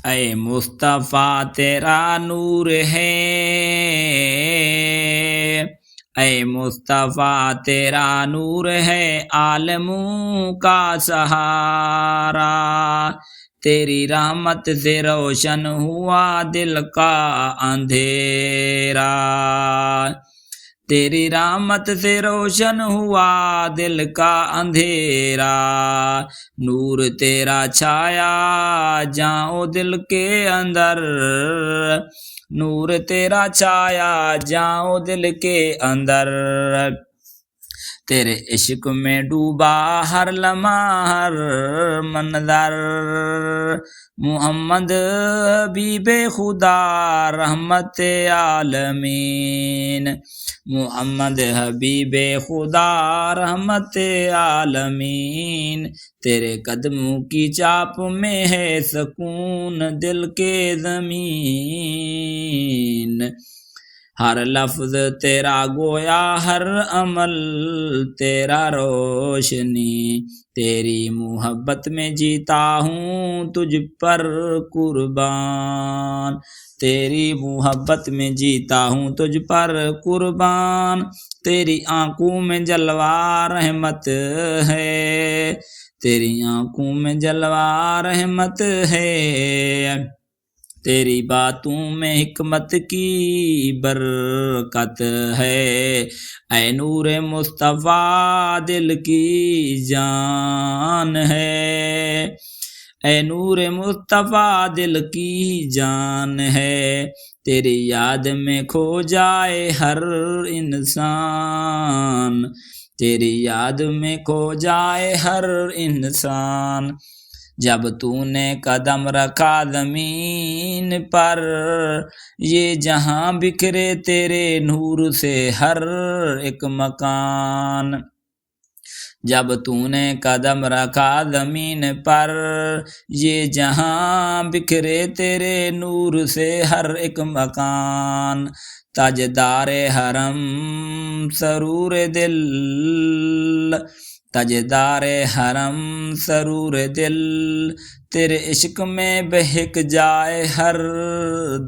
اے مصطفیٰ تیرا نور ہے، اے مصطفیٰ تیرا نور ہے عالموں کا سہارا، تیری رحمت سے روشن ہوا دل کا اندھیرا، تیری رحمت سے روشن ہوا دل کا اندھیرا، نور تیرا چھایا جاؤ دل کے اندر، نور تیرا چھایا جاؤ دل کے اندر، تیرے عشق میں ڈوبا ہر لمحہ ہر منظر، محمد حبیب خدا رحمت عالمین، محمد حبیب خدا رحمت عالمین، تیرے قدموں کی چاپ میں ہے سکون دل کے زمین، ہر لفظ تیرا گویا ہر عمل تیرا روشنی، تیری محبت میں جیتا ہوں تجھ پر قربان، تیری محبت میں جیتا ہوں تجھ پر قربان، تیری آنکھوں میں جلوہ رحمت ہے، تیری آنکھوں میں جلوہ رحمت ہے، تیری باتوں میں حکمت کی برکت ہے، اے نور مصطفیٰ دل کی جان ہے، اے نور مصطفیٰ دل کی جان ہے، تیری یاد میں کھو جائے ہر انسان، تیری یاد میں کھو جائے ہر انسان، جب تو نے قدم رکھا زمین پر یہ جہاں بکھرے تیرے نور سے ہر ایک مکان، جب تو نے قدم رکھا زمین پر یہ جہاں بکھرے تیرے نور سے ہر ایک مکان، تاجدار حرم سرور دل، تاجدار حرم سرور دل، تیرے عشق میں بہک جائے ہر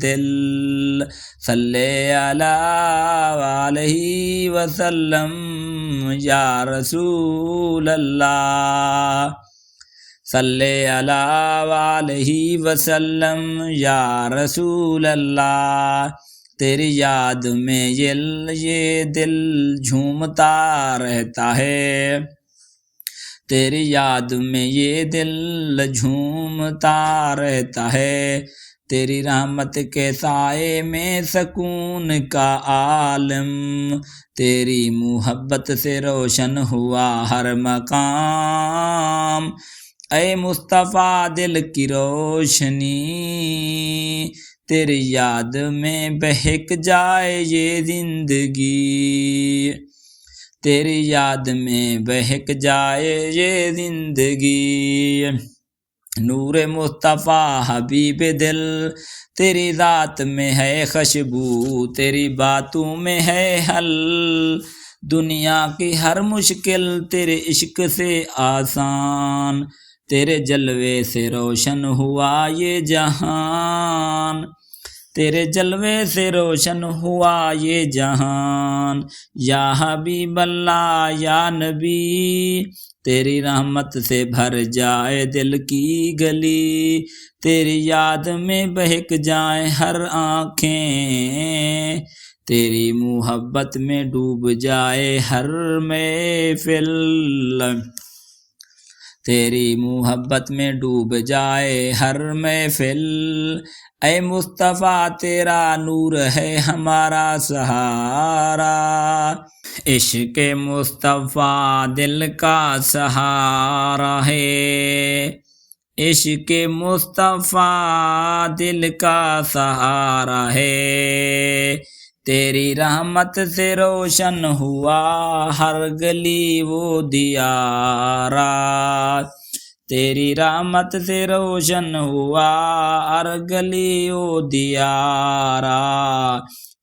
دل، صلی اللہ علیہ وسلم یا رسول اللہ، صلی اللہ علیہ وسلم یا رسول اللہ، تیری یاد میں یہ دل جھومتا رہتا ہے، تیری یاد میں یہ دل جھومتا رہتا ہے، تیری رحمت کے سائے میں سکون کا عالم، تیری محبت سے روشن ہوا ہر مقام، اے مصطفیٰ دل کی روشنی، تیری یاد میں بہک جائے یہ زندگی، تیری یاد میں بہک جائے یہ زندگی، نور مصطفیٰ حبیب دل، تیری ذات میں ہے خوشبو، تیری باتوں میں ہے حل، دنیا کی ہر مشکل تیرے عشق سے آسان، تیرے جلوے سے روشن ہوا یہ جہان، تیرے جلوے سے روشن ہوا یہ جہان، یا حبیب اللہ یا نبی، تیری رحمت سے بھر جائے دل کی گلی، تیری یاد میں بہک جائیں ہر آنکھیں، تیری محبت میں ڈوب جائے ہر محفل، تیری محبت میں ڈوب جائے ہر محفل، اے مصطفیٰ تیرا نور ہے ہمارا سہارا، عشق مصطفیٰ دل کا سہارا ہے، عشق مصطفیٰ دل کا سہارا ہے، تیری رحمت سے روشن ہوا ہر گلی وہ دیارا، تیری رحمت سے روشن ہوا ہر گلی وہ دیارا،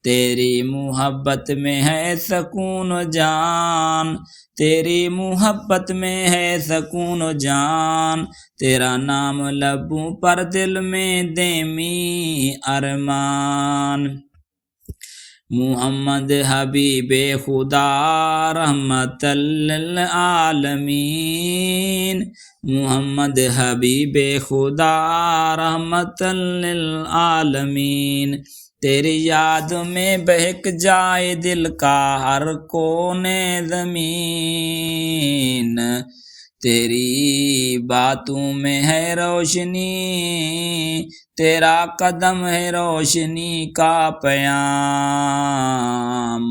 تیری محبت میں ہے سکون و جان، تیری محبت میں ہے سکون و جان، تیرا نام لبوں پر دل میں دیمی ارمان۔ محمد حبیب خدا رحمت للعالمین، محمد حبیب خدا رحمت للعالمین، تیری یاد میں بہک جائے دل کا ہر کونے زمین، تیری باتوں میں ہے روشنی، تیرا قدم ہے روشنی کا پیام،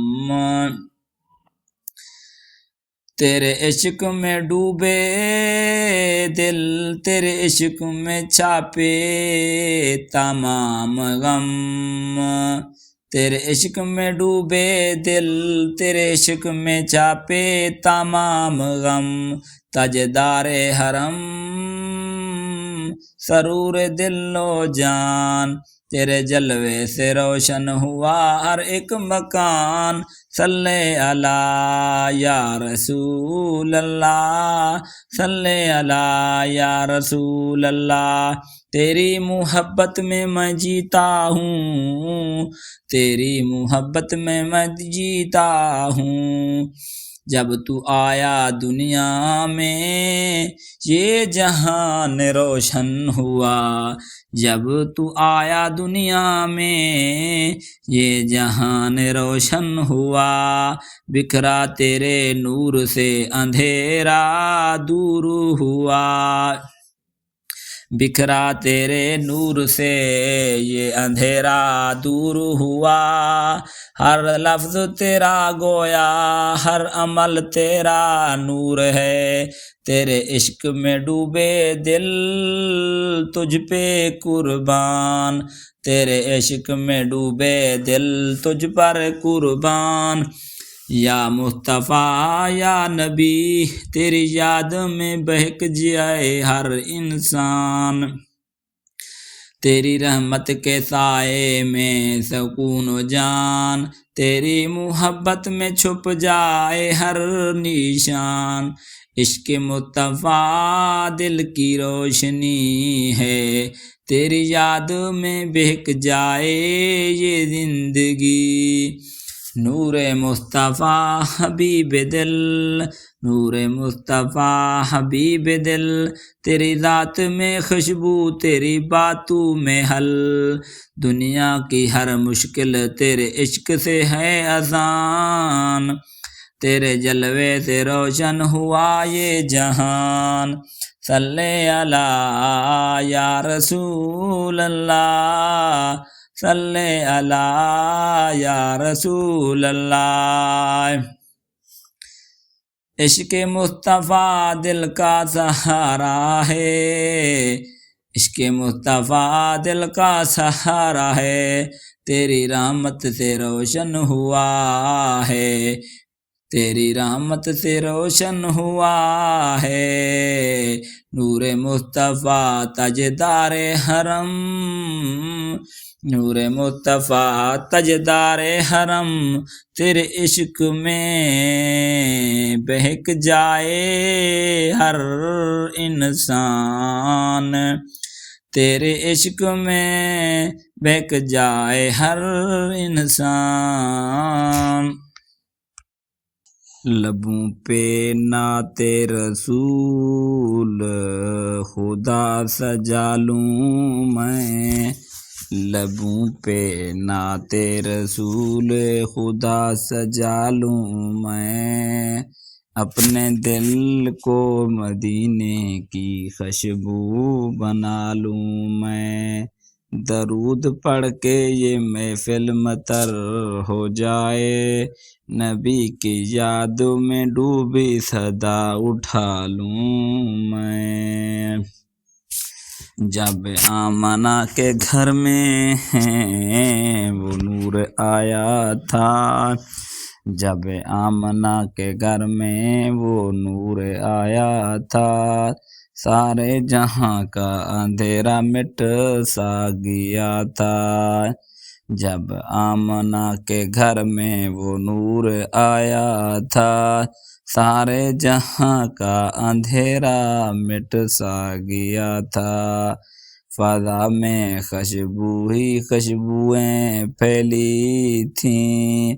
تیرے عشق میں ڈوبے دل، تیرے عشق میں چھاپے تمام غم، تیرے عشق میں ڈوبے دل، تیرے عشق میں چھاپے تمام غم، تاجدار حرم سرور دل و جان، تیرے جلوے سے روشن ہوا ہر ایک مکان، صلی علی یا رسول اللہ، صلی علی یا رسول اللہ، تیری محبت میں میں جیتا ہوں، تیری محبت میں میں جیتا ہوں، جب تو آیا دنیا میں یہ جہان روشن ہوا، جب تو آیا دنیا میں یہ جہان روشن ہوا، بکھرا تیرے نور سے اندھیرا دور ہوا، بکھرا تیرے نور سے یہ اندھیرا دور ہوا، ہر لفظ تیرا گویا ہر عمل تیرا نور ہے، تیرے عشق میں ڈوبے دل تجھ پہ قربان، تیرے عشق میں ڈوبے دل تجھ پر قربان، یا مصطفیٰ یا نبی تیری یاد میں بہک جائے ہر انسان، تیری رحمت کے سائے میں سکون و جان، تیری محبت میں چھپ جائے ہر نشان، عشق مصطفیٰ دل کی روشنی ہے، تیری یاد میں بہک جائے یہ زندگی، نور مصطفیٰ حبیب دل، نور مصطفیٰ حبیب دل، تیری ذات میں خوشبو تیری باتوں میں حل، دنیا کی ہر مشکل تیرے عشق سے ہے آسان، تیرے جلوے سے روشن ہوا یہ جہان، صلی علی یا رسول اللہ، صلی علی یا رسول اللہ، عشق مصطفیٰ دل کا سہارا ہے، عشق مصطفیٰ دل کا سہارا ہے، تیری رحمت سے روشن ہوا ہے، تیری رحمت سے روشن ہوا ہے، نور مصطفیٰ تاجدار حرم، نور مصطفیٰ تاجدار حرم، تیرے عشق میں بہک جائے ہر انسان، تیرے عشق میں بہک جائے ہر انسان، لبوں پہ نعت رسول خدا سجا لوں میں، لبوں پہ نعت رسول خدا سجا لوں میں، اپنے دل کو مدینے کی خوشبو بنا لوں میں، درود پڑھ کے یہ محفل مطر ہو جائے، نبی کی یاد میں ڈوبی صدا اٹھا لوں میں، جب آمنہ کے گھر میں وہ نور آیا تھا، جب آمنہ کے گھر میں وہ نور آیا تھا، سارے جہاں کا اندھیرا مٹ سا گیا تھا، جب آمنہ کے گھر میں وہ نور آیا تھا، سارے جہاں کا اندھیرا مٹ سا گیا تھا۔ فضا میں خوشبو ہی خوشبوئیں پھیلی تھیں،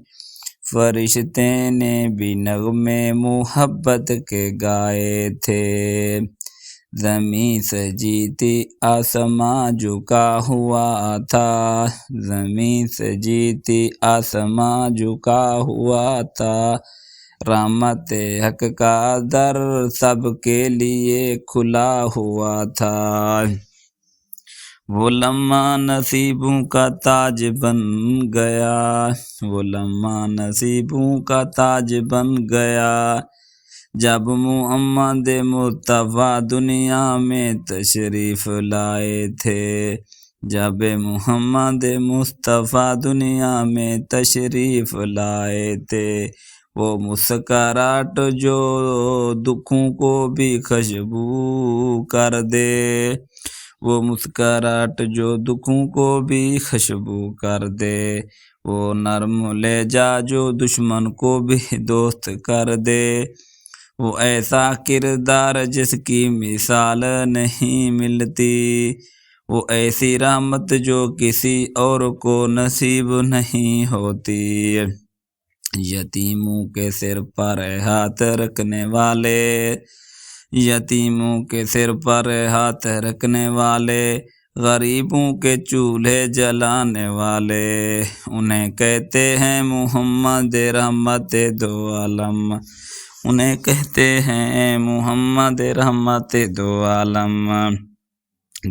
فرشتے نے بھی نغمے محبت کے گائے تھے۔ زمین سجی تھی آسماں جھکا ہوا تھا، زمین سجی تھی آسماں جھکا ہوا تھا، رحمت حق کا در سب کے لیے کھلا ہوا تھا۔ وہ لمحہ نصیبوں کا تاج بن گیا، وہ لمحہ نصیبوں کا تاج بن گیا، جب محمد مصطفیٰ دنیا میں تشریف لائے تھے، جب محمد مصطفیٰ دنیا میں تشریف لائے تھے۔ وہ مسکراہٹ جو دکھوں کو بھی خوشبو کر دے، وہ مسکراہٹ جو دکھوں کو بھی خوشبو کر دے، وہ نرم لہجہ جو دشمن کو بھی دوست کر دے، وہ ایسا کردار جس کی مثال نہیں ملتی، وہ ایسی رحمت جو کسی اور کو نصیب نہیں ہوتی۔ یتیموں کے سر پر ہاتھ رکھنے والے، یتیموں کے سر پر ہاتھ رکھنے والے، غریبوں کے چولہے جلانے والے، انہیں کہتے ہیں محمد رحمت دو عالم، انہیں کہتے ہیں محمد رحمت دو عالم۔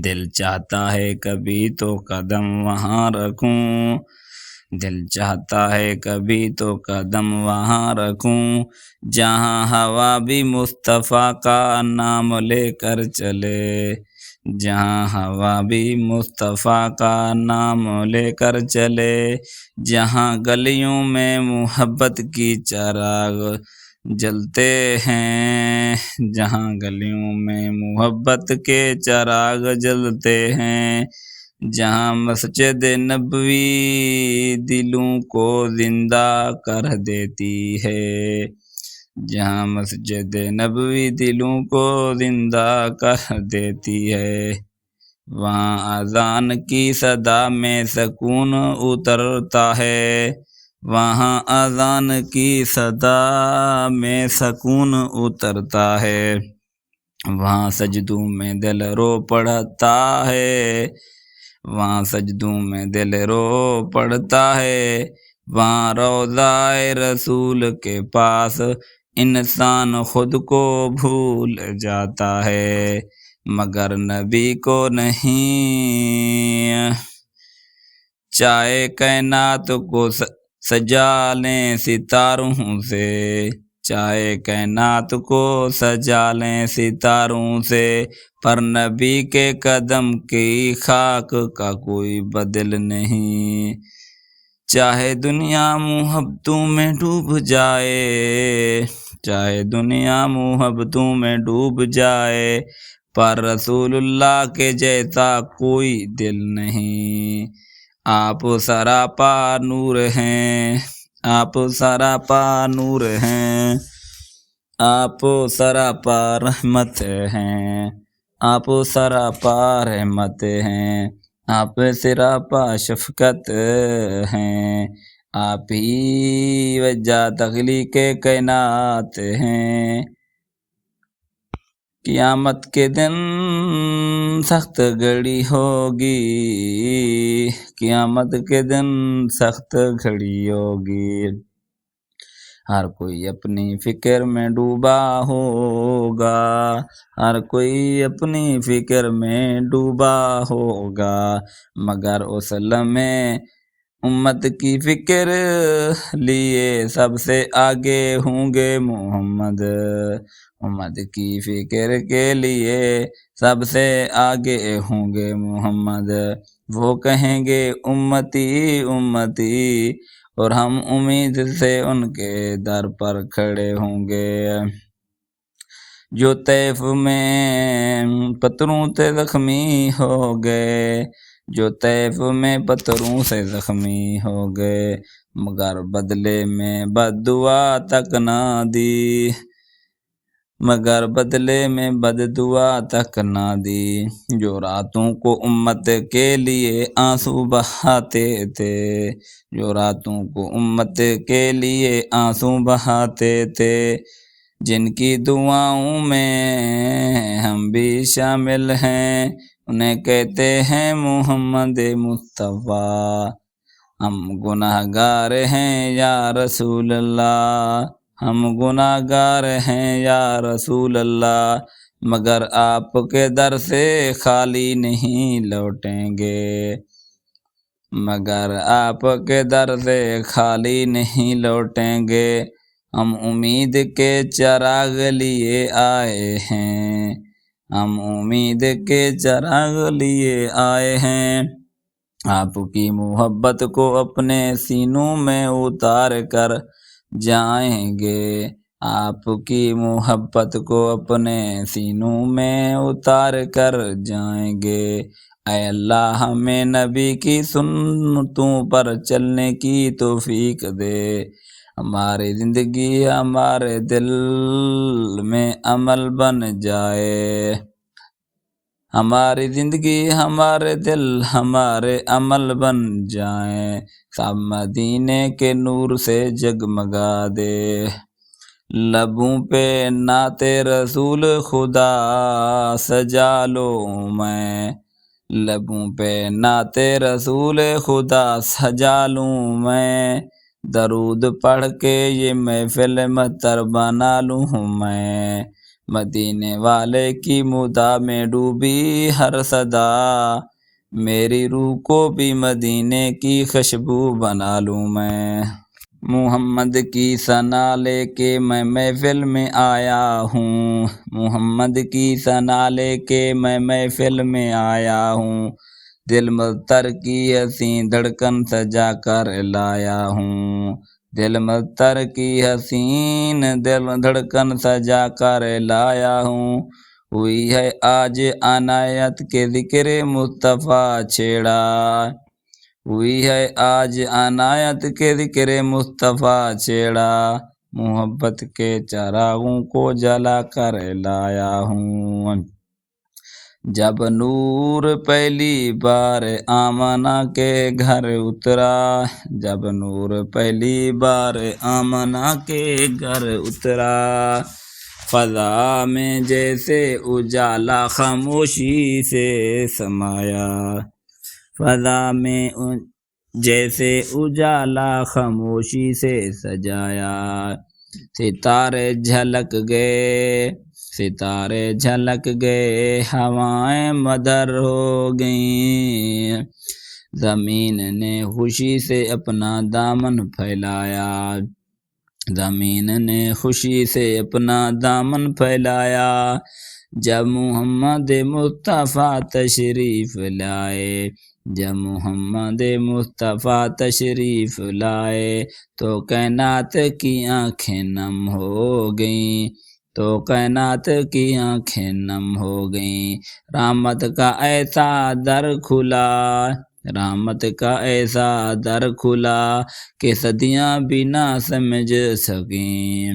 دل چاہتا ہے کبھی تو قدم وہاں رکھوں، دل چاہتا ہے کبھی تو قدم وہاں رکھوں، جہاں ہوا بھی مصطفیٰ کا نام لے کر چلے، جہاں ہوا بھی مصطفیٰ کا نام لے کر چلے، جہاں گلیوں میں محبت کی چراغ جلتے ہیں، جہاں گلیوں میں محبت کے چراغ جلتے ہیں، جہاں مسجد نبوی دلوں کو زندہ کر دیتی ہے، جہاں مسجد نبوی دلوں کو زندہ کر دیتی ہے، وہاں اذان کی صدا میں سکون اترتا ہے، وہاں اذان کی صدا میں سکون اترتا ہے، وہاں سجدوں میں دل رو پڑتا ہے، وہاں سجدوں میں دل رو پڑتا ہے، وہاں روضہ رسول کے پاس انسان خود کو بھول جاتا ہے، مگر نبی کو نہیں۔ چاہے کائنات کو سجا لیں ستاروں سے، چاہے کائنات کو سجا لیں ستاروں سے، پر نبی کے قدم کی خاک کا کوئی بدل نہیں۔ چاہے دنیا محبتوں میں ڈوب جائے، چاہے دنیا محبتوں میں ڈوب جائے، پر رسول اللہ کے جیسا کوئی دل نہیں۔ آپ سراپا نور ہیں، آپ سراپا نور ہیں، آپ سراپا رحمت ہیں، آپ سراپا رحمت ہیں، آپ سراپا شفقت ہیں، آپ ہی وجہ تخلیق کائنات ہیں۔ قیامت کے دن سخت گھڑی ہوگی، قیامت کے دن سخت گھڑی ہوگی، ہر کوئی اپنی فکر میں ڈوبا ہوگا، ہر کوئی اپنی فکر میں ڈوبا ہوگا، مگر اس لمحے امت کی فکر لیے سب سے آگے ہوں گے محمد، امت کی فکر کے لیے سب سے آگے ہوں گے محمد، وہ کہیں گے امتی امتی، اور ہم امید سے ان کے در پر کھڑے ہوں گے۔ جو طیف میں پتھروں سے زخمی ہو گئے، جو طیف میں پتھروں سے زخمی ہو گئے، مگر بدلے میں بد دعا تک نہ دی، مگر بدلے میں بد دعا تک نہ دی۔ جو راتوں کو امت کے لیے آنسو بہاتے تھے، جو راتوں کو امت کے لیے آنسو بہاتے تھے، جن کی دعاؤں میں ہم بھی شامل ہیں، انہیں کہتے ہیں محمد مصطفیٰ۔ ہم گناہ گار ہیں یا رسول اللہ، ہم گناہ گار ہیں یا رسول اللہ، مگر آپ کے در سے خالی نہیں لوٹیں گے، مگر آپ کے در سے خالی نہیں لوٹیں گے۔ ہم امید کے چراغ لیے آئے ہیں، ہم امید کے چراغ لیے آئے ہیں، آپ کی محبت کو اپنے سینوں میں اتار کر جائیں گے، آپ کی محبت کو اپنے سینوں میں اتار کر جائیں گے۔ اے اللہ ہمیں نبی کی سنتوں پر چلنے کی توفیق دے، ہماری زندگی ہمارے دل میں عمل بن جائے، ہماری زندگی ہمارے دل ہمارے عمل بن جائیں، سب مدینے کے نور سے جگمگا دے۔ لبوں پہ نعت رسول خدا سجا لوں میں، لبوں پہ نعت رسول خدا سجا لوں میں، درود پڑھ کے یہ محفل مطر بنا لوں میں، مدینے والے کی مدح میں ڈوبی ہر صدا، میری روح کو بھی مدینے کی خوشبو بنا لوں میں۔ محمد کی ثنا لے کے میں محفل میں آیا ہوں، محمد کی ثنا لے کے میں محفل میں آیا ہوں، دل مضطر کی حسین دھڑکن سجا کر لایا ہوں، دل مضطر کی حسین دھڑکن سجا کر لایا ہوں۔ ہوئی ہے آج عنایت کے ذکر مصطفیٰ چھیڑا، ہوئی ہے آج عنایت کے ذکر مصطفیٰ چھیڑا، محبت کے چراغوں کو جلا کر لایا ہوں۔ جب نور پہلی بار آمنہ کے گھر اترا، جب نور پہلی بار آمنہ کے گھر اترا، فضا میں جیسے اجالا خاموشی سے سمایا، فضا میں جیسے اجالا خاموشی سے سجایا، ستارے جھلک گئے، ستارے جھلک گئے، ہوائیں مدر ہو گئیں، زمین نے خوشی سے اپنا دامن پھیلایا، زمین نے خوشی سے اپنا دامن پھیلایا، جب محمد مصطفیٰ تشریف لائے، جب محمد مصطفیٰ تشریف لائے، تو کائنات کی آنکھیں نم ہو گئیں، تو کائنات کی آنکھیں نم ہو گئیں، رحمت کا ایسا در کھلا، رحمت کا ایسا در کھلا کہ صدیاں بھی نہ سمجھ سکیں،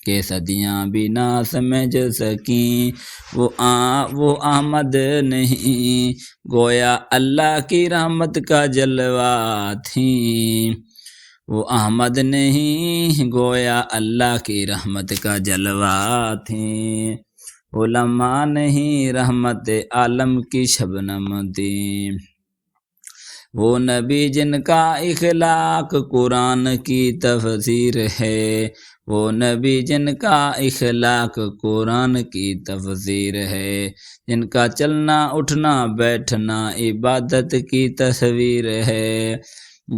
کہ صدیاں بھی نہ سمجھ سکیں، وہ احمد نہیں گویا اللہ کی رحمت کا جلوہ تھیں، وہ احمد نہیں گویا اللہ کی رحمت کا جلوہ تھیں، علماء نہیں رحمت عالم کی شبنم تھیں، وہ نبی جن کا اخلاق قرآن کی تفسیر ہے، وہ نبی جن کا اخلاق قرآن کی تفسیر ہے، جن کا چلنا اٹھنا بیٹھنا عبادت کی تصویر ہے،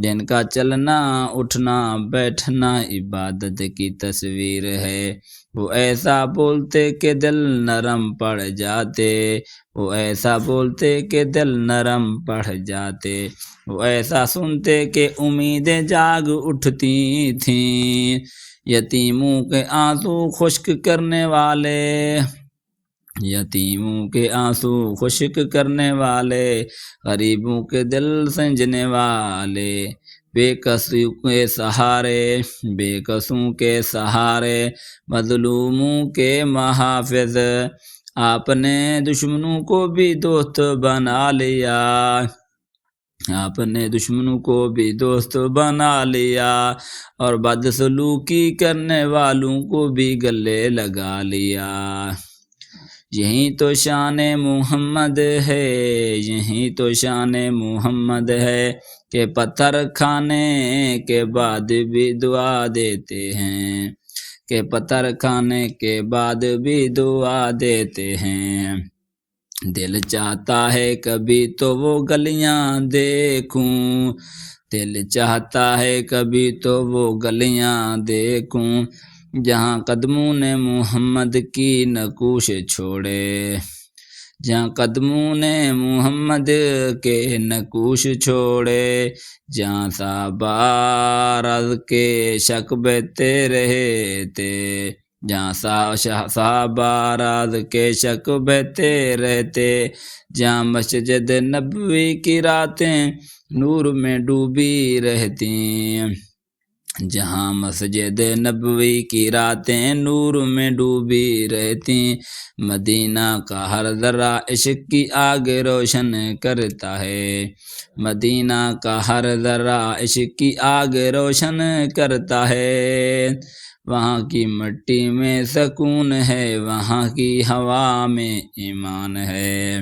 جن کا چلنا اٹھنا بیٹھنا عبادت کی تصویر ہے، وہ ایسا بولتے کہ دل نرم پڑ جاتے، وہ ایسا بولتے کہ دل نرم پڑ جاتے، وہ ایسا سنتے کہ امیدیں جاگ اٹھتی تھیں، یتیموں کے آنسو خشک کرنے والے، یتیموں کے آنسو خشک کرنے والے، غریبوں کے دل سنجنے والے، بے کسوں کے سہارے، بے کسوں کے سہارے، مظلوموں کے محافظ، آپ نے دشمنوں کو بھی دوست بنا لیا، آپ نے دشمنوں کو بھی دوست بنا لیا، اور بدسلوکی کرنے والوں کو بھی گلے لگا لیا۔ یہی تو شان محمد ہے، یہی تو شان محمد ہے، کہ پتھر کھانے کے بعد بھی دعا دیتے ہیں، کہ پتھر کھانے کے بعد بھی دعا دیتے ہیں۔ دل چاہتا ہے کبھی تو وہ گلیاں دیکھوں، دل چاہتا ہے کبھی تو وہ گلیاں دیکھوں، جہاں قدموں نے محمد کی نقوش چھوڑے، جہاں قدموں نے محمد کے نقوش چھوڑے، جہاں صحابہ رض کے شک بہتے رہے تھے، جہاں صحابہ راز کے شک بہتے رہتے، جہاں مسجد نبوی کی راتیں نور میں ڈوبی رہتی، جہاں مسجد نبوی کی راتیں نور میں ڈوبی رہتی، مدینہ کا ہر ذرہ عشق کی آگ روشن کرتا ہے، مدینہ کا ہر ذرہ عشق کی آگ روشن کرتا ہے، وہاں کی مٹی میں سکون ہے، وہاں کی ہوا میں ایمان ہے،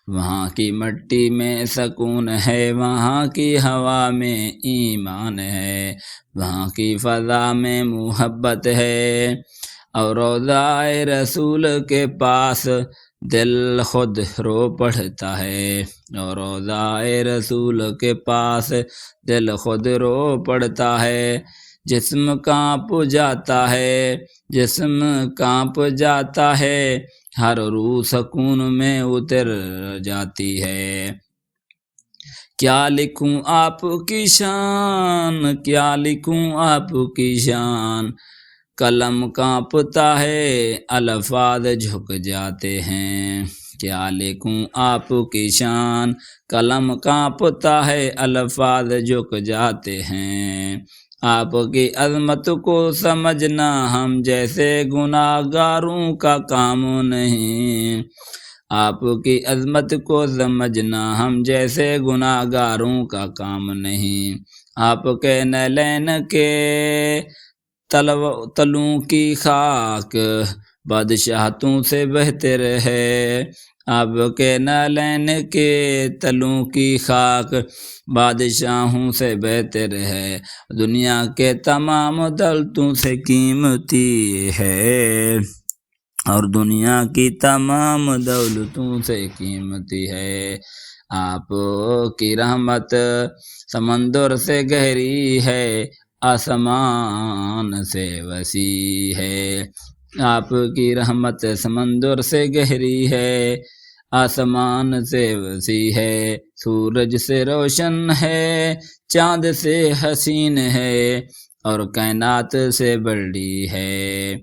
وہاں کی مٹی میں سکون ہے، وہاں کی ہوا میں ایمان ہے، وہاں کی فضا میں محبت ہے، اور روضہ رسول کے پاس دل خود رو پڑتا ہے، اور روضہ رسول کے پاس دل خود رو پڑتا ہے، جسم کانپ جاتا ہے، جسم کانپ جاتا ہے، ہر روح سکون میں اتر جاتی ہے، کیا لکھوں آپ کی شان، کیا لکھوں آپ کی شان، قلم کانپتا ہے، الفاظ جھک جاتے ہیں، کیا لکھوں آپ کی شان، قلم کانپتا ہے، الفاظ جھک جاتے ہیں، آپ کی عظمت کو سمجھنا ہم جیسے گناہ گاروں کا کام نہیں، آپ کی عظمت کو سمجھنا ہم جیسے گناہ گاروں کا کام نہیں، آپ کے نعلین کے تلوں کی خاک بادشاہتوں سے بہتر ہے، آپ کے نعلین کے تلوں کی خاک بادشاہوں سے بہتر ہے، دنیا کے تمام دولتوں سے قیمتی ہے، اور دنیا کی تمام دولتوں سے قیمتی ہے، آپ کی رحمت سمندر سے گہری ہے، آسمان سے وسیع ہے، آپ کی رحمت سمندر سے گہری ہے، آسمان سے وسیع ہے، سورج سے روشن ہے، چاند سے حسین ہے، اور کائنات سے بڑی ہے،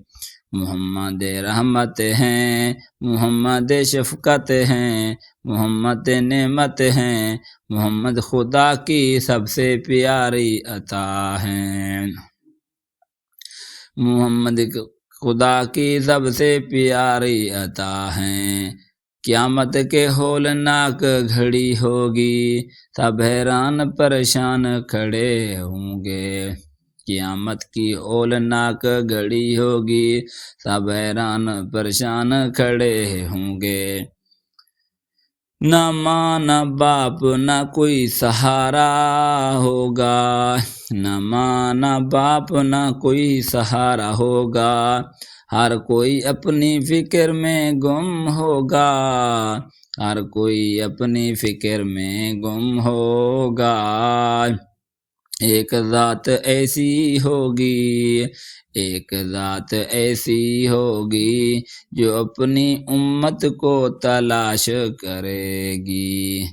محمد رحمت ہیں، محمد شفقت ہیں، محمد نعمت ہیں، محمد خدا کی سب سے پیاری عطا ہیں، محمد خدا کی سب سے پیاری عطا ہیں، قیامت کے ہولناک گھڑی ہوگی، سب حیران پریشان کھڑے ہوں گے، قیامت کی ہولناک گھڑی ہوگی، سب حیران پریشان کھڑے ہوں گے، نہ ماں نہ باپ نہ کوئی سہارا ہوگا، نہ ماں نہ باپ نہ کوئی سہارا ہوگا، ہر کوئی اپنی فکر میں گم ہوگا، ہر کوئی اپنی فکر میں گم ہوگا، ایک ذات ایسی ہوگی، ایک ذات ایسی ہوگی، جو اپنی امت کو تلاش کرے گی،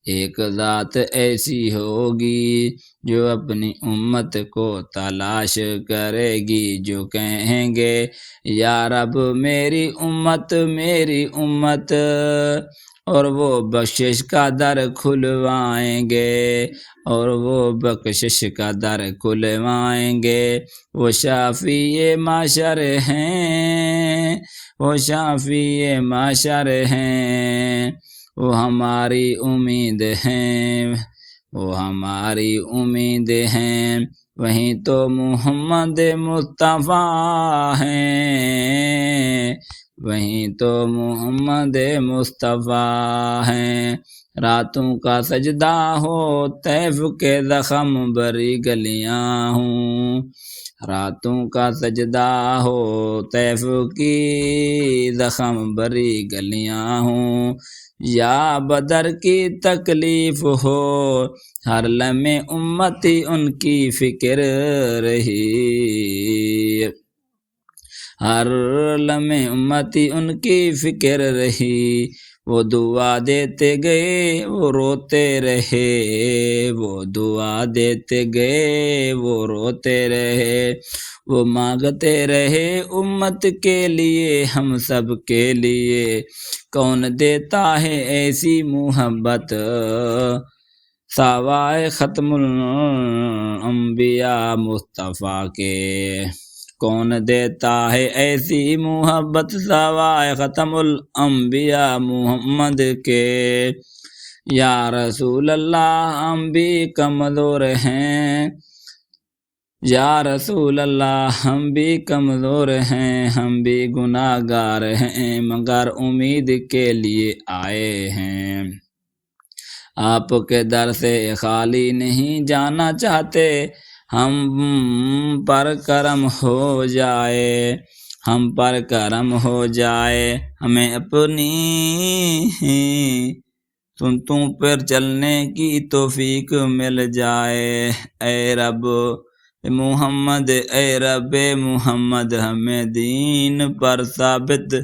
ایک ذات ایسی ہوگی جو اپنی امت کو تلاش کرے گی، جو کہیں گے یا رب میری امت میری امت، اور وہ بخشش کا در کھلوائیں گے، اور وہ بخشش کا در کھلوائیں گے۔ وہ شافی معشر ہیں، وہ شافی معشر ہیں، وہ ہماری امید ہیں، وہ ہماری امید ہیں۔ وہیں تو محمد مصطفیٰ ہیں، وہیں تو محمد مصطفیٰ ہیں۔ راتوں کا سجدہ ہو طیف کے زخم بری گلیاں ہوں، راتوں کا سجدہ ہو طیف کی زخم بری گلیاں ہوں، یا بدر کی تکلیف ہو ہر لمحے امتی ان کی فکر رہی، ہر لمحے امتی ان کی فکر رہی۔ وہ دعا دیتے گئے وہ روتے رہے، وہ دعا دیتے گئے وہ روتے رہے، وہ مانگتے رہے امت کے لیے ہم سب کے لیے، کون دیتا ہے ایسی محبت سوائے ختم الانبیاء مصطفیٰ کے، کون دیتا ہے ایسی محبت سوائے ختم الانبیاء محمد کے۔ یا رسول اللہ ہم بھی کمزور ہیں، یا رسول اللہ ہم بھی کمزور ہیں، ہم بھی گناہ گار ہیں، مگر امید کے لیے آئے ہیں۔ آپ کے در سے خالی نہیں جانا چاہتے، ہم پر کرم ہو جائے، ہم پر کرم ہو جائے، ہمیں اپنی سنتوں پر چلنے کی توفیق مل جائے۔ اے رب محمد، اے رب محمد، ہمیں دین پر ثابت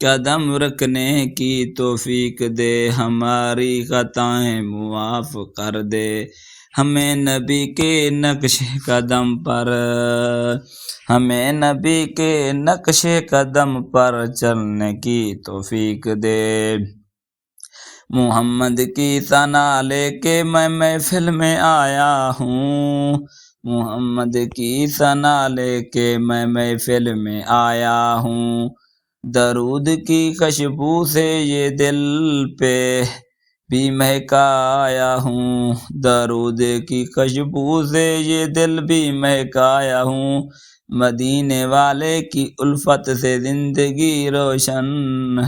قدم رکھنے کی توفیق دے، ہماری خطائیں معاف کر دے، ہمیں نبی کے نقش قدم پر، ہمیں نبی کے نقش قدم پر چلنے کی توفیق دے۔ محمد کی ثنا لے کے میں محفل میں آیا ہوں، محمد کی ثنا لے کے میں محفل میں آیا ہوں، درود کی خوشبو سے یہ دل پہ بھی مہکایا ہوں، درود کی خوشبو سے یہ دل بھی مہکایا ہوں، مدینے والے کی الفت سے زندگی روشن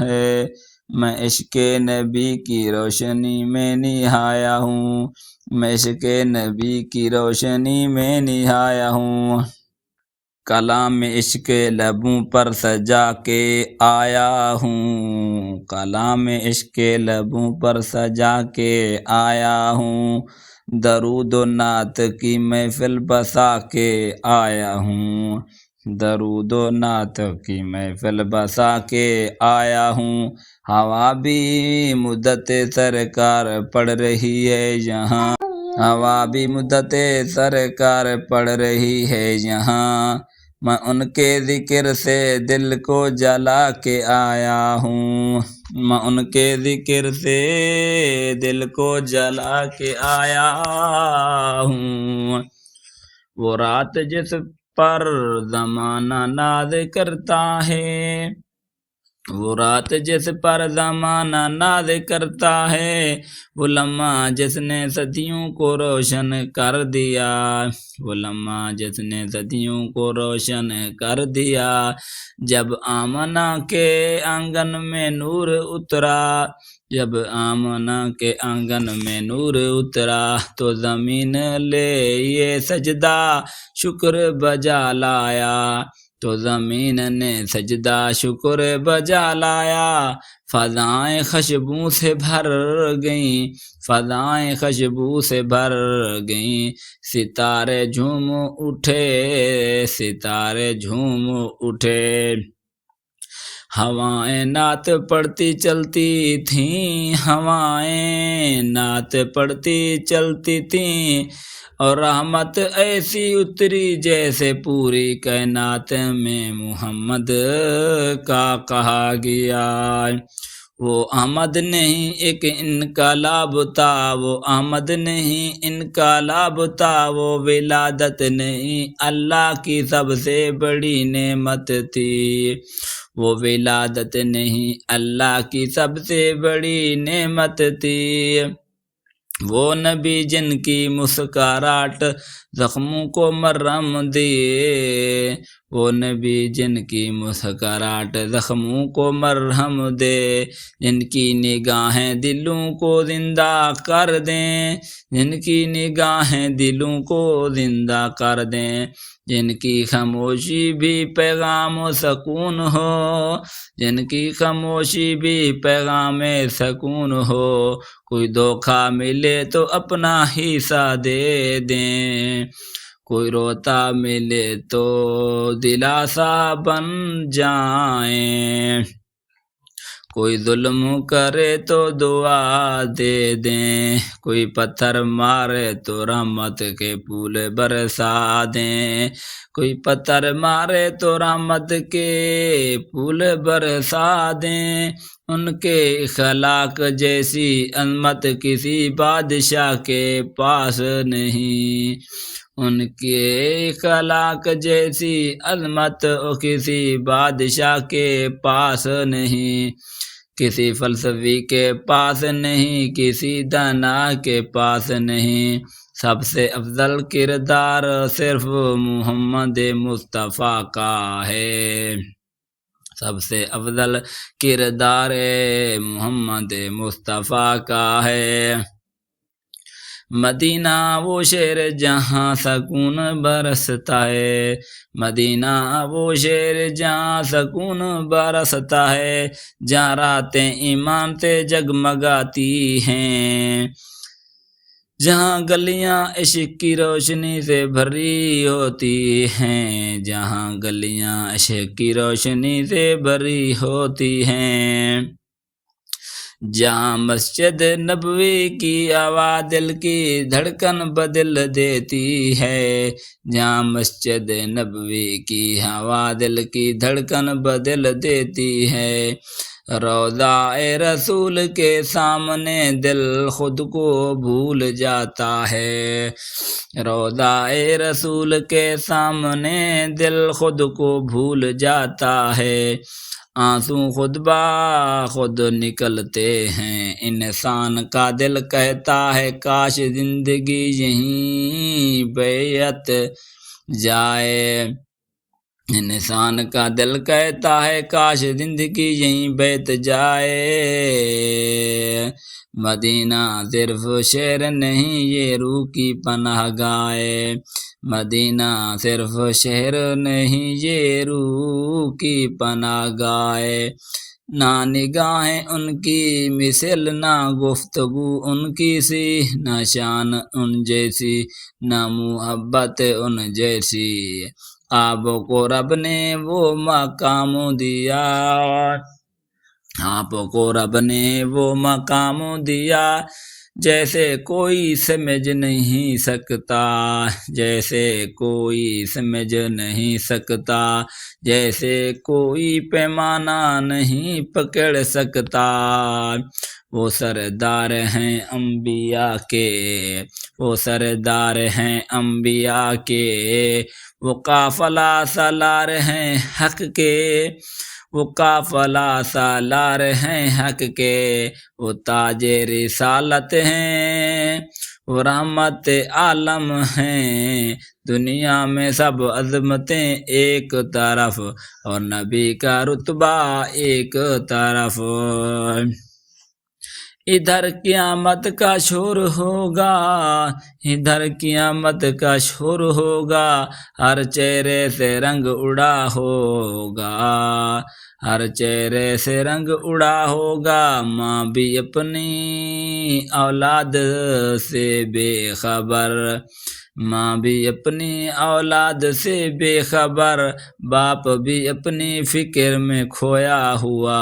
ہے، میں عشق نبی کی روشنی میں نہایا ہوں، میں عشق نبی کی روشنی میں نہایا ہوں۔ کلام عشق لبوں پر سجا کے آیا ہوں، کلام عشق لبوں پر سجا کے آیا ہوں، درود و نعت کی محفل بسا کے آیا ہوں، درود و نعت کی محفل بسا کے آیا ہوں۔ ہوا بھی مدت سرکار پڑ رہی ہے یہاں، ہوا بھی مدت سرکار پڑ رہی ہے یہاں، میں ان کے ذکر سے دل کو جلا کے آیا ہوں، میں ان کے ذکر سے دل کو جلا کے آیا ہوں۔ وہ رات جس پر زمانہ ناز کرتا ہے، وہ رات جس پر زمانہ ناز کرتا ہے، وہ لمحہ جس نے صدیوں کو روشن کر دیا، وہ لمحہ جس نے صدیوں کو روشن کر دیا، جب آمنہ کے آنگن میں نور اترا، جب آمنہ کے آنگن میں نور اترا، تو زمین لے یہ سجدہ شکر بجا لایا، تو زمین نے سجدہ شکر بجا لایا، فضائیں خوشبو سے بھر گئیں، فضائیں خوشبو سے بھر گئیں، ستارے جھوم اٹھے، ستارے جھوم اٹھے، ہوائیں نعت پڑھتی چلتی تھیں، ہوائیں نعت پڑھتی چلتی تھیں، اور رحمت ایسی اتری جیسے پوری کائنات میں محمد کا کہا گیا۔ وہ احمد نہیں ایک انقلاب تھا، وہ احمد نہیں انقلاب تھا، وہ ولادت نہیں اللہ کی سب سے بڑی نعمت تھی، وہ ولادت نہیں اللہ کی سب سے بڑی نعمت تھی۔ وہ نبی جن کی مسکراہٹ زخموں کو مرہم دے، وہ نبی جن کی مسکراہٹ زخموں کو مرہم دے، جن کی نگاہیں دلوں کو زندہ کر دیں، جن کی نگاہیں دلوں کو زندہ کر دیں، جن کی خاموشی بھی پیغام سکون ہو، جن کی خاموشی بھی پیغام سکون ہو، کوئی دھوکہ ملے تو اپنا حصہ دے دیں، کوئی روتا ملے تو دلاسا بن جائیں، کوئی ظلم کرے تو دعا دے دیں، کوئی پتھر مارے تو رحمت کے پھول برسا دیں، کوئی پتھر مارے تو رحمت کے پھول برسا دیں۔ ان کے اخلاق جیسی عظمت کسی بادشاہ کے پاس نہیں، ان کے اخلاق جیسی عظمت کسی بادشاہ کے پاس نہیں، کسی فلسفی کے پاس نہیں، کسی دانا کے پاس نہیں۔ سب سے افضل کردار صرف محمد مصطفیٰ کا ہے، سب سے افضل کردار محمد مصطفیٰ کا ہے۔ مدینہ وہ شہر جہاں سکون برستا ہے، مدینہ وہ شہر جہاں سکون برستا ہے، جہاں راتیں ایمان سے جگمگاتی ہیں، جہاں گلیاں عشق کی روشنی سے بھری ہوتی ہیں، جہاں گلیاں عشق کی روشنی سے بھری ہوتی ہیں، جہاں مسجد نبوی کی آواز دل کی دھڑکن بدل دیتی ہے، جہاں مسجد نبوی کی ہوا دل کی دھڑکن بدل دیتی ہے، روضہ رسول کے سامنے دل خود کو بھول جاتا ہے، روضہ رسول کے سامنے دل خود کو بھول جاتا ہے، آنسو خود بخود نکلتے ہیں، انسان کا دل کہتا ہے کاش زندگی یہیں بیت جائے، انسان کا دل کہتا ہے کاش زندگی یہیں بیت جائے، مدینہ صرف شہر نہیں یہ روح کی پناہ گاہ، مدینہ صرف شہر نہیں یہ روح کی پناہ گاہ، نہ نگاہیں ان کی مثل نہ گفتگو ان کی سی، نہ شان ان جیسی نہ محبت ان جیسی، آپ کو رب نے وہ مقام دیا، آپ کو رب نے وہ مقام دیا جیسے کوئی سمجھ نہیں سکتا، جیسے کوئی سمجھ نہیں سکتا، جیسے کوئی پیمانہ نہیں پکڑ سکتا، وہ سردار ہیں انبیاء کے، وہ سردار ہیں انبیاء کے، وہ قافلہ سالار ہیں حق کے، وہ قافلہ سالار ہیں حق کے، وہ تاج رسالت ہیں، وہ رحمت عالم ہیں، دنیا میں سب عظمتیں ایک طرف اور نبی کا رتبہ ایک طرف، ادھر قیامت کا شور ہوگا، ادھر قیامت کا شور ہوگا، ہر چہرے سے رنگ اڑا ہوگا، ہر چہرے سے رنگ اڑا ہوگا، ماں بھی اپنی اولاد سے بے خبر، ماں بھی اپنی اولاد سے بے خبر، باپ بھی اپنی فکر میں کھویا ہوا،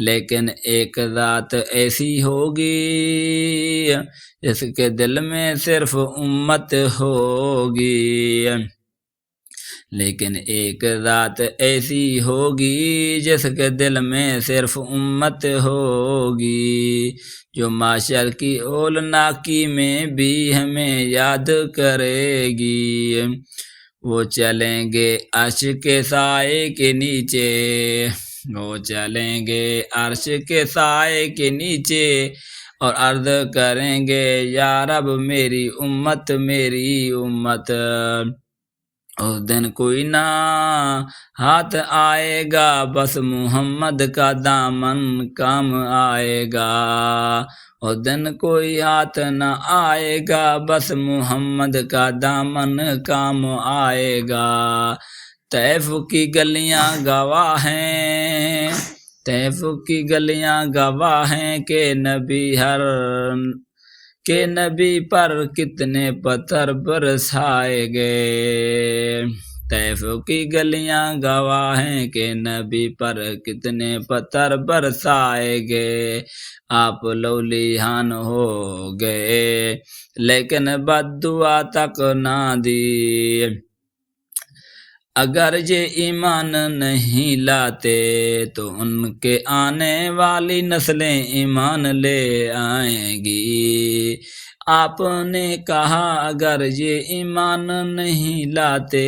لیکن ایک ذات ایسی ہوگی جس کے دل میں صرف امت ہوگی، لیکن ایک ذات ایسی ہوگی جس کے دل میں صرف امت ہوگی، جو معاشر کی ہولناکی میں بھی ہمیں یاد کرے گی۔ وہ چلیں گے عرش کے سائے کے نیچے، وہ چلیں گے عرش کے سائے کے نیچے، اور عرض کریں گے یا رب میری امت میری امت۔ اس دن کوئی نہ ہاتھ آئے گا، بس محمد کا دامن کام آئے گا۔ اس دن کوئی ہاتھ نہ آئے گا، بس محمد کا دامن کام آئے گا۔ طیف کی گلیاں گواہ ہیں، طیف کی گلیاں گواہ ہیں کہ نبی پر کتنے پتھر برسائے گئے۔ طیف کی گلیاں گواہ ہیں کہ نبی پر کتنے پتھر برسائے گئے۔ آپ لولیہان ہو گئے لیکن بد دعا تک نہ دی، اگر یہ ایمان نہیں لاتے تو ان کے آنے والی نسلیں ایمان لے آئیں گی۔ آپ نے کہا اگر یہ ایمان نہیں لاتے،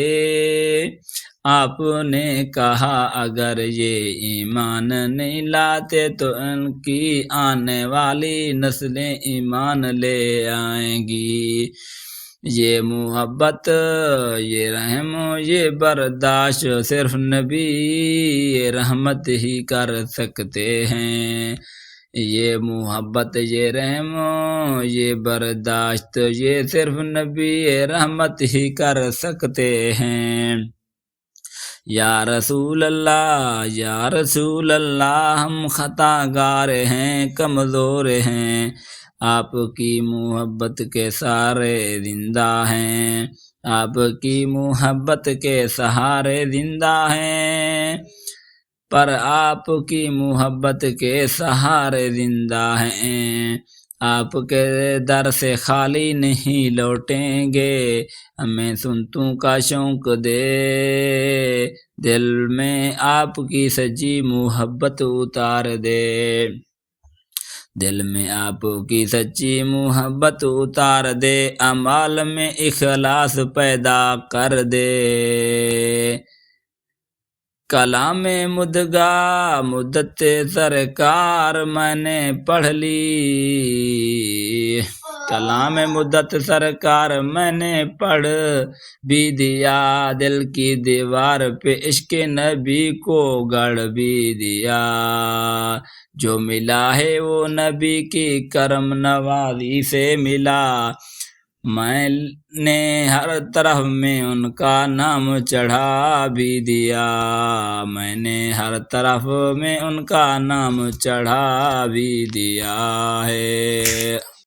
آپ نے کہا اگر یہ ایمان نہیں لاتے تو ان کی آنے والی نسلیں ایمان لے آئیں گی۔ یہ محبت، یہ رحم، یہ برداشت صرف نبی رحمت ہی کر سکتے ہیں۔ یہ محبت، یہ رحم، یہ برداشت، یہ صرف نبی رحمت ہی کر سکتے ہیں۔ یا رسول اللہ، یا رسول اللہ، ہم خطا گار ہیں، کمزور ہیں، آپ کی محبت کے سہارے زندہ ہیں، آپ کی محبت کے سہارے زندہ ہیں، پر آپ کی محبت کے سہارے زندہ ہیں۔ آپ کے در سے خالی نہیں لوٹیں گے، ہمیں سنتوں کا شوق دے، دل میں آپ کی سچی محبت اتار دے، دل میں آپ کی سچی محبت اتار دے، اعمال میں اخلاص پیدا کر دے۔ کلام مدگا مدت سرکار میں نے پڑھ لی، کلام مدت سرکار میں نے پڑھ بھی دیا، دل کی دیوار پہ عشق نبی کو گڑھ بھی دیا، جو ملا ہے وہ نبی کی کرم نوازی سے ملا، میں نے ہر طرف میں ان کا نام چڑھا بھی دیا، میں نے ہر طرف میں ان کا نام چڑھا بھی دیا ہے۔